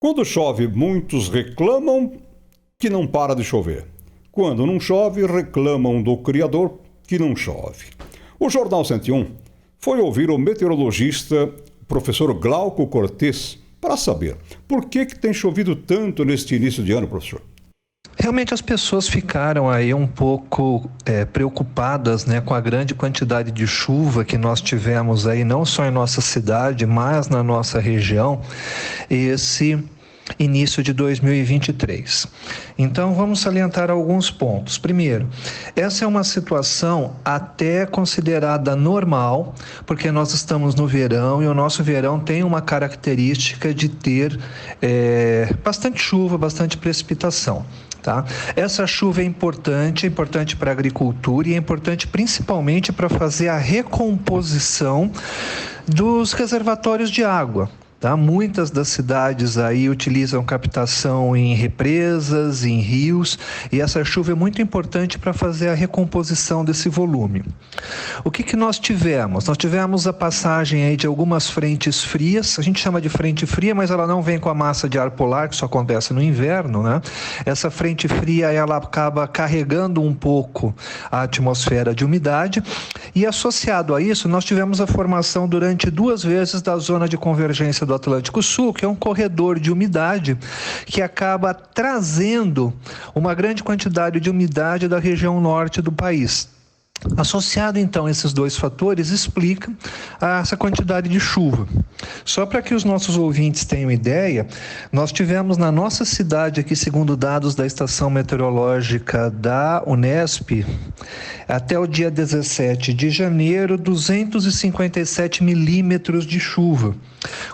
Quando chove, muitos reclamam que não para de chover. Quando não chove, reclamam do Criador que não chove. O Jornal 101 foi ouvir o meteorologista professor Glauco Cortes para saber por que tem chovido tanto neste início de ano, professor. Realmente as pessoas ficaram aí um pouco preocupadas, né, com a grande quantidade de chuva que nós tivemos aí, não só em nossa cidade, mas na nossa região, esse início de 2023. Então vamos salientar alguns pontos. Primeiro, essa é uma situação até considerada normal, porque nós estamos no verão e o nosso verão tem uma característica de ter bastante chuva, bastante precipitação. Tá? Essa chuva é importante para a agricultura e é importante principalmente para fazer a recomposição dos reservatórios de água. Tá? Muitas das cidades aí utilizam captação em represas, em rios, e essa chuva é muito importante para fazer a recomposição desse volume. O que nós tivemos? Nós tivemos a passagem aí de algumas frentes frias, a gente chama de frente fria, mas ela não vem com a massa de ar polar, que isso acontece no inverno, né? Essa frente fria, ela acaba carregando um pouco a atmosfera de umidade, e associado a isso, nós tivemos a formação durante 2 vezes da zona de convergência do Atlântico Sul, que é um corredor de umidade que acaba trazendo uma grande quantidade de umidade da região norte do país. Associado então a esses 2 fatores, explica essa quantidade de chuva. Só para que os nossos ouvintes tenham ideia, nós tivemos na nossa cidade aqui, segundo dados da Estação Meteorológica da Unesp, até o dia 17 de janeiro, 257 milímetros de chuva,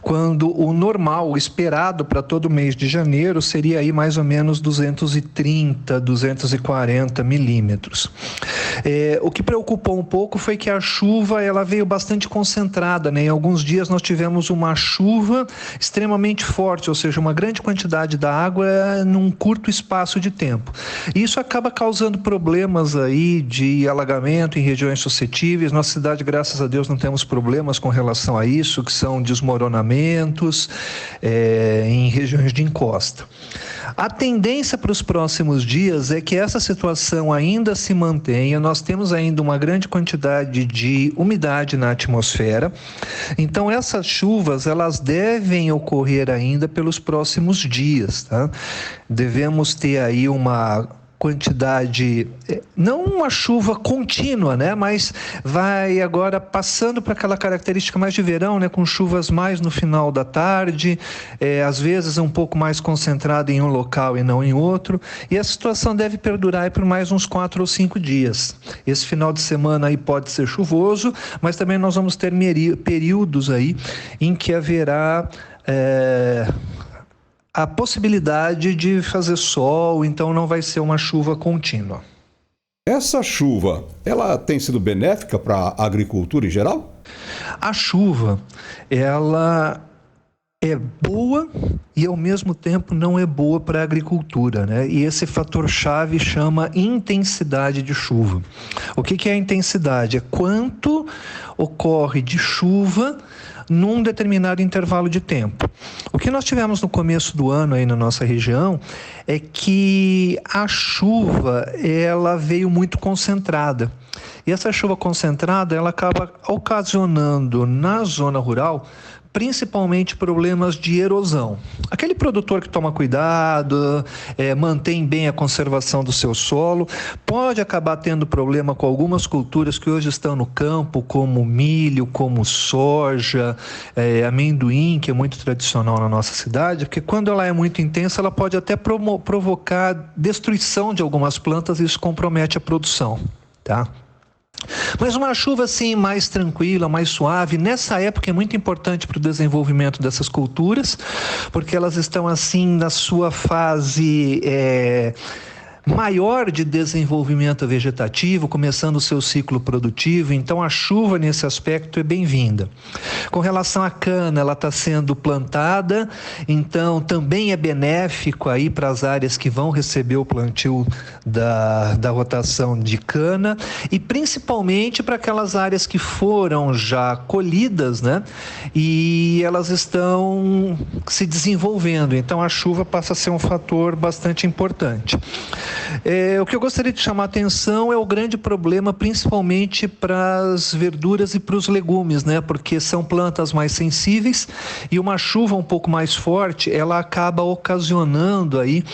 quando o normal, o esperado para todo mês de janeiro, seria aí mais ou menos 230, 240 milímetros. O que preocupou um pouco foi que a chuva ela veio bastante concentrada, né? Em alguns dias nós tivemos uma chuva extremamente forte, ou seja, uma grande quantidade da água num curto espaço de tempo. Isso acaba causando problemas aí de alagamento em regiões suscetíveis. Nossa cidade, graças a Deus, não temos problemas com relação a isso, que são desmoronamentos em regiões de encosta. A tendência para os próximos dias é que essa situação ainda se mantenha. Nós temos ainda uma grande quantidade de umidade na atmosfera. Então essas chuvas, elas devem ocorrer ainda pelos próximos dias, tá? Devemos ter aí uma quantidade, não uma chuva contínua, né? Mas vai agora passando para aquela característica mais de verão, né? Com chuvas mais no final da tarde, às vezes um pouco mais concentrada em um local e não em outro, e a situação deve perdurar aí por mais uns 4 ou 5 dias. Esse final de semana aí pode ser chuvoso, mas também nós vamos ter períodos aí em que haverá a possibilidade de fazer sol, então não vai ser uma chuva contínua. Essa chuva, ela tem sido benéfica para a agricultura em geral? A chuva, ela é boa e ao mesmo tempo não é boa para a agricultura, né? E esse fator-chave chama intensidade de chuva. O que é a intensidade? É quanto ocorre de chuva num determinado intervalo de tempo. O que nós tivemos no começo do ano aí na nossa região é que a chuva, ela veio muito concentrada. E essa chuva concentrada, ela acaba ocasionando na zona rural principalmente problemas de erosão. Aquele produtor que toma cuidado, mantém bem a conservação do seu solo, pode acabar tendo problema com algumas culturas que hoje estão no campo, como milho, como soja, amendoim, que é muito tradicional na nossa cidade, porque quando ela é muito intensa, ela pode até provocar destruição de algumas plantas e isso compromete a produção, tá? Mas uma chuva assim mais tranquila, mais suave, nessa época é muito importante para o desenvolvimento dessas culturas, porque elas estão assim na sua fase maior de desenvolvimento vegetativo, começando o seu ciclo produtivo, então a chuva nesse aspecto é bem-vinda. Com relação à cana, ela está sendo plantada, então também é benéfico aí para as áreas que vão receber o plantio da rotação de cana e principalmente para aquelas áreas que foram já colhidas, né? E elas estão se desenvolvendo, então a chuva passa a ser um fator bastante importante. O que eu gostaria de chamar a atenção é o grande problema, principalmente para as verduras e para os legumes, né? Porque são plantas mais sensíveis e uma chuva um pouco mais forte, ela acaba ocasionando aí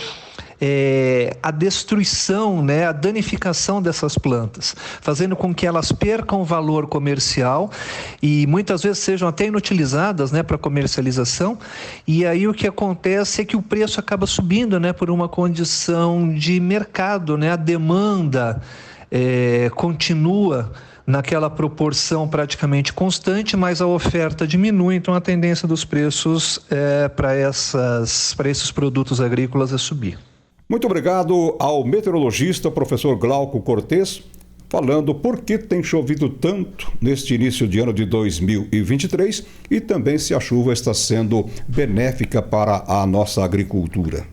a destruição, né, a danificação dessas plantas, fazendo com que elas percam valor comercial e muitas vezes sejam até inutilizadas, né, para comercialização. E aí o que acontece é que o preço acaba subindo, né, por uma condição de mercado, né, a demanda continua naquela proporção praticamente constante, mas a oferta diminui, então a tendência dos preços para esses produtos agrícolas é subir. Muito obrigado ao meteorologista professor Glauco Cortes, falando por que tem chovido tanto neste início de ano de 2023 e também se a chuva está sendo benéfica para a nossa agricultura.